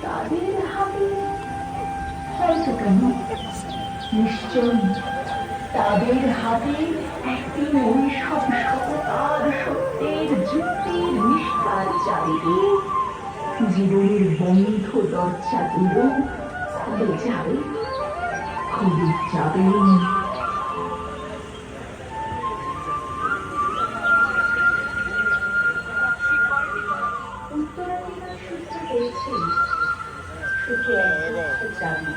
তাদের হাতে হয়তো কেন নিশ্চয় তাদের হাতে একদিন ওই সব সততার সত্যের যুক্তির নিষ্ঠার চারিদিকে জীবনের বন্ধ দরজাগুলো খুলে যাবে, খুলে যাবে। উত্তরাধিকার সূত্রে পেয়েছি শুধু একটা চাবি,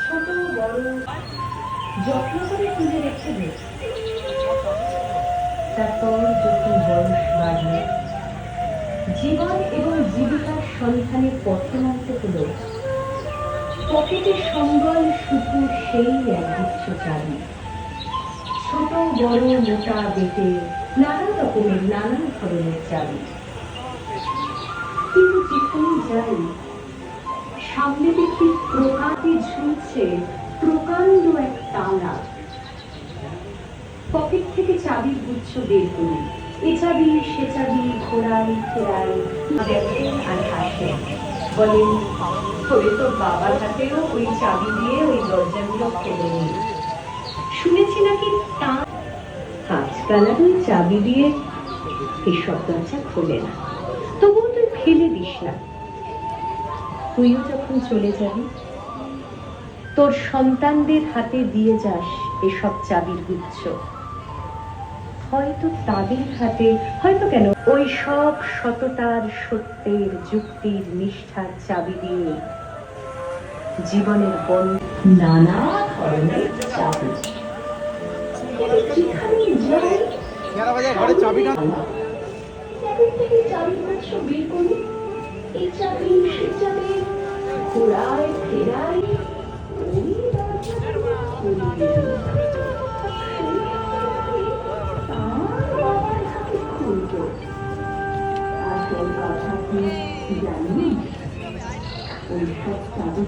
ছোট বড় যত্ন করে তুলে রেখে দে। তারপর যখন বয়স বাড়ল, জীবন এবং জীবিকার সন্ধানে পথে নামতে হল, পকেটের সম্বল শুধু সেই একগুচ্ছ চাবি। ছোট বড় মোটা বেটে নানা রকমের নানান ধরনের চাবি। কিন্তু যেখানে যাই সামনে দেখি প্রকাতে ঝুলছে প্রকাণ্ড এক তালা। পকেট থেকে চাবির গুচ্ছ বের করি, এ চাবি সে চাবি ঘোরাই ফেরাই দেখেন আর হাসেন, বলেন ওই তো বাবার হাতেও ওই চাবি দিয়ে ওই দরজাগুলো খুলে নি। শুনেছি নাকি আজকাল আর ওই চাবি দিয়ে এসব দরজা খোলে না। তবুও তুই ফেলে দিস না, তুইও যখন চলে যাবি তোর সন্তানদের হাতে দিয়ে যাস এসব চাবির গুচ্ছ। হয়তো তাদের হাতে, হয়তো কেন ওই সব সততার সত্যের যুক্তির নিষ্ঠার চাবি দিয়ে জীবনের নানা ধরনের চাবি। চাবির গুচ্ছ বের করি, এই চাবি সে চাবি ঘোরায় ফেরাই আসল কথা কি জানি, ওই সব চাবি